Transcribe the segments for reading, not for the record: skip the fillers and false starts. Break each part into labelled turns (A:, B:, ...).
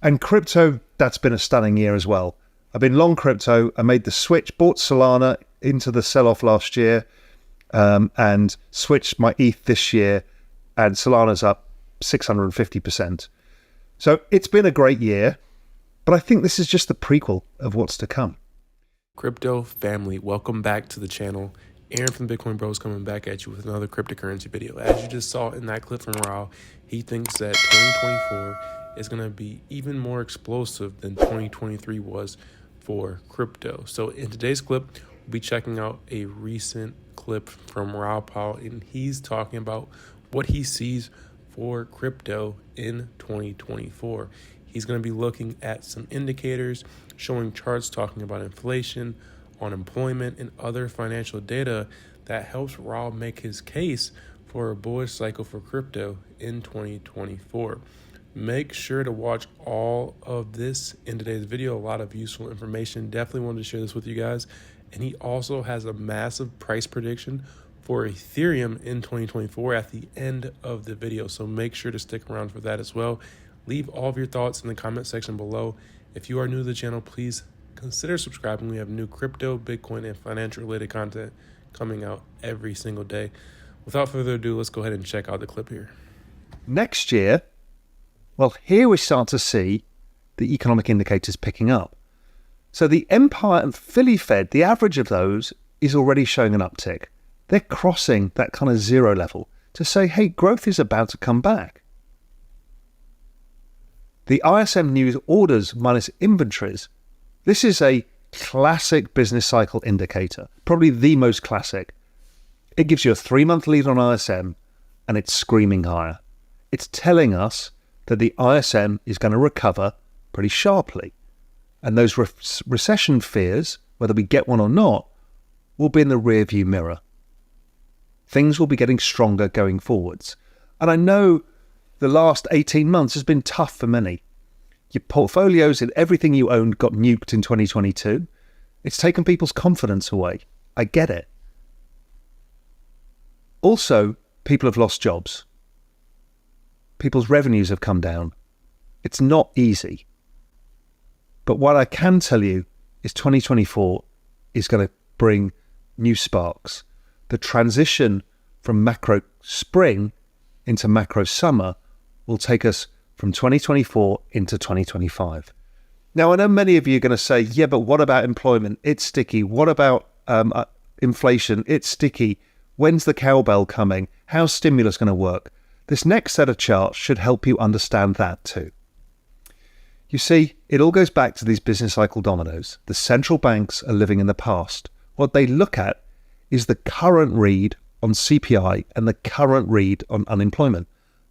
A: And crypto, that's been a stunning year as well. I've been long crypto. I made the switch, bought Solana into the sell-off last year, and switched my ETH this year, and Solana's up 650%. So it's been a great year, but I think this is just the prequel of what's to come.
B: Crypto family, welcome back to the channel. Aaron from Bitcoin Bros coming back at you with another cryptocurrency video. As you just saw in that clip from Raoul, he thinks that 2024 is going to be even more explosive than 2023 was for crypto. So in today's clip, we'll be checking out a recent clip from Raoul, and he's talking about what he sees for crypto in 2024. He's going to be looking at some indicators, showing charts talking about inflation, unemployment, and other financial data that helps Raoul make his case for a bullish cycle for crypto in 2024. Make sure to watch all of this in today's video. A lot of useful information. Definitely wanted to share this with you guys. And he also has a massive price prediction for Ethereum in 2024 at the end of the video. So make sure to stick around for that as well. Leave all of your thoughts in the comment section below. If you are new to the channel, please consider subscribing. We have new crypto, Bitcoin, and financial related content coming out every single day. Without further ado, let's go ahead and check out the clip here.
A: Next year, well, here we start to see the economic indicators picking up. So the Empire and Philly Fed, the average of those is already showing an uptick. They're crossing that kind of zero level to say, hey, growth is about to come back. The ISM News orders minus inventories, this is a classic business cycle indicator, probably the most classic. It gives you a 3-month lead on ISM and it's screaming higher. It's telling us that the ISM is going to recover pretty sharply. And those recession fears, whether we get one or not, will be in the rearview mirror. Things will be getting stronger going forwards. And I know the last 18 months has been tough for many. Your portfolios and everything you owned got nuked in 2022. It's taken people's confidence away. I get it. Also, people have lost jobs. People's revenues have come down. It's not easy. But what I can tell you is 2024 is going to bring new sparks. The transition from macro spring into macro summer will take us from 2024 into 2025. Now, I know many of you are going to say, yeah, but what about employment? It's sticky. What about inflation? It's sticky. When's the cowbell coming? How's stimulus going to work? This next set of charts should help you understand that too. You see, it all goes back to these business cycle dominoes. The central banks are living in the past. What they look at is the current read on CPI and the current read on unemployment,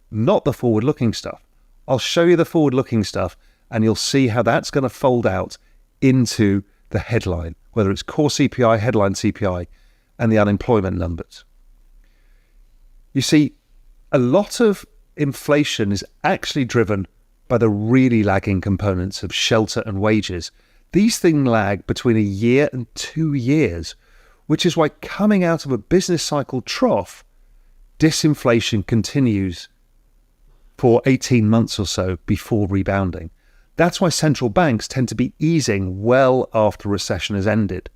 A: not the forward-looking stuff. I'll show you the forward-looking stuff and you'll see how that's going to fold out into the headline, whether it's core CPI, headline CPI, and the unemployment numbers. You see, a lot of inflation is actually driven by the really lagging components of shelter and wages. These things lag between a year and 2 years, which is why coming out of a business cycle trough, disinflation continues for 18 months or so before rebounding. That's why central banks tend to be easing well after recession has ended,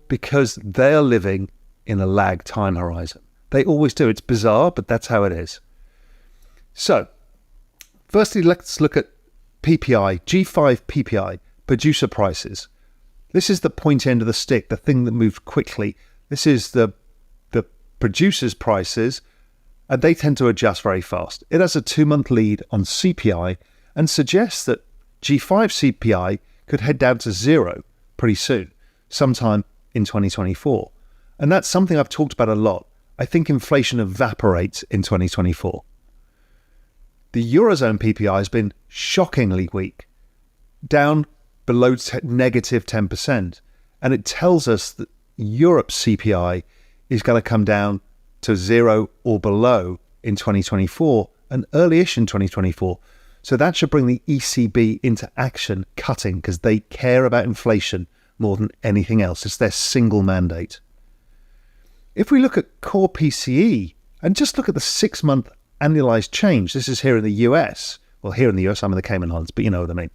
A: because they're living in a lag time horizon. They always do. It's bizarre, but that's how it is. So, firstly, let's look at PPI, G5 PPI, producer prices. This is the pointy end of the stick, the thing that moved quickly. This is the producers' prices, and they tend to adjust very fast. It has a 2-month lead on CPI and suggests that G5 CPI could head down to 0 pretty soon, sometime in 2024. And that's something I've talked about a lot. I think inflation evaporates in 2024. The Eurozone PPI has been shockingly weak, down below negative 10%. And it tells us that Europe's CPI is going to come down to 0 or below in 2024 and early-ish in 2024. So that should bring the ECB into action, cutting, because they care about inflation more than anything else. It's their single mandate. If we look at core PCE and just look at the 6-month annualized change, this is here in the US, Well, here in the US, I'm in the Cayman Islands, but you know what I mean.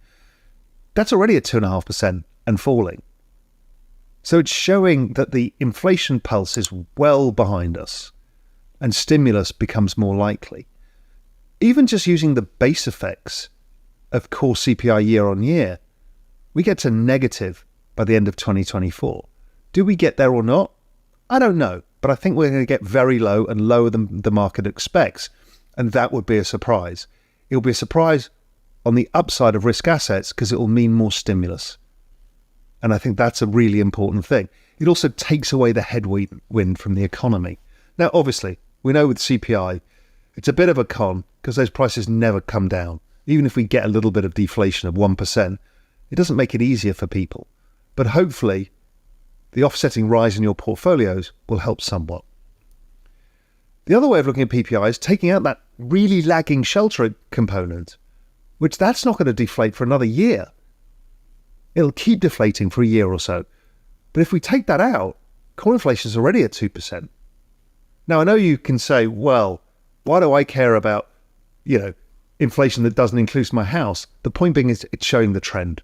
A: That's already at 2.5% and falling. So it's showing that the inflation pulse is well behind us and stimulus becomes more likely. Even just using the base effects of core CPI year on year, we get to negative by the end of 2024. Do we get there or not? I don't know, but I think we're going to get very low and lower than the market expects, and that would be a surprise. It'll be a surprise on the upside of risk assets because it will mean more stimulus. And I think that's a really important thing. It also takes away the headwind from the economy. Now, obviously, we know with CPI, it's a bit of a con because those prices never come down. Even if we get a little bit of deflation of 1%, it doesn't make it easier for people. But hopefully, the offsetting rise in your portfolios will help somewhat. The other way of looking at PPI is taking out that really lagging shelter component, which that's not going to deflate for another year. It'll keep deflating for a year or so. But if we take that out, core inflation is already at 2%. Now, I know you can say, well, why do I care about, inflation that doesn't include my house? The point being is it's showing the trend.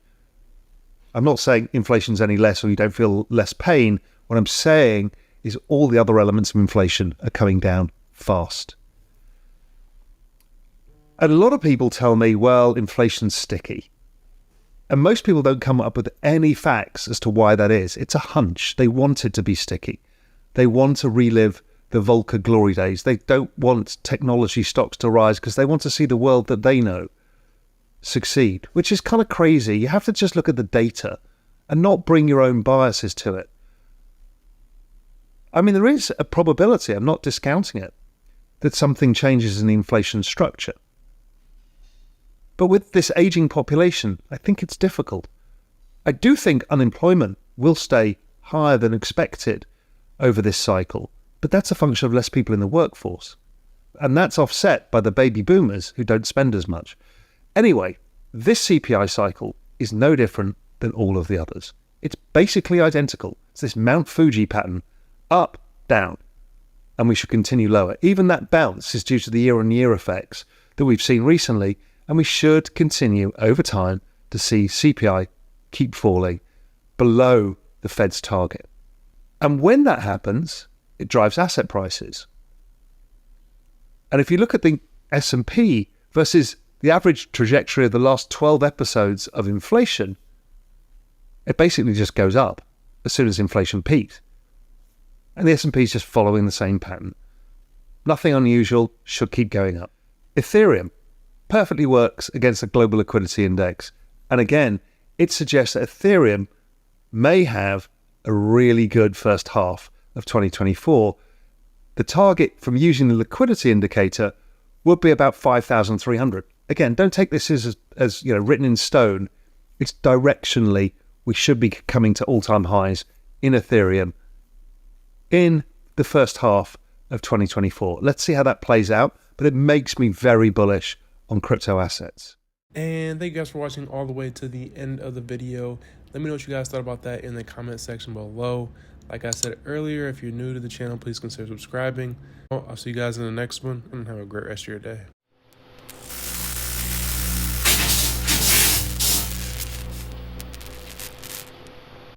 A: I'm not saying inflation's any less or you don't feel less pain. What I'm saying is all the other elements of inflation are coming down fast. And a lot of people tell me, well, inflation's sticky. And most people don't come up with any facts as to why that is. It's a hunch. They want it to be sticky. They want to relive the Volcker glory days. They don't want technology stocks to rise because they want to see the world that they know succeed, which is kind of crazy. You have to just look at the data and not bring your own biases to it. I mean, there is a probability, I'm not discounting it, that something changes in the inflation structure. But with this aging population, I think it's difficult. I do think unemployment will stay higher than expected over this cycle, but that's a function of less people in the workforce. And that's offset by the baby boomers who don't spend as much. Anyway, this CPI cycle is no different than all of the others. It's basically identical. It's this Mount Fuji pattern, up, down, and we should continue lower. Even that bounce is due to the year-on-year effects that we've seen recently, and we should continue over time to see CPI keep falling below the Fed's target. And when that happens, it drives asset prices. And if you look at the S&P versus the average trajectory of the last 12 episodes of inflation, it basically just goes up as soon as inflation peaks. And the S&P is just following the same pattern. Nothing unusual, should keep going up. Ethereum perfectly works against the global liquidity index. And again, it suggests that Ethereum may have a really good first half of 2024. The target from using the liquidity indicator would be about 5,300. Again, don't take this as written in stone. It's directionally, we should be coming to all-time highs in Ethereum in the first half of 2024. Let's see how that plays out, but it makes me very bullish on crypto assets.
B: And thank you guys for watching all the way to the end of the video. Let me know what you guys thought about that in the comment section below. Like I said earlier, if you're new to the channel, please consider subscribing. I'll see you guys in the next one, and have a great rest of your day.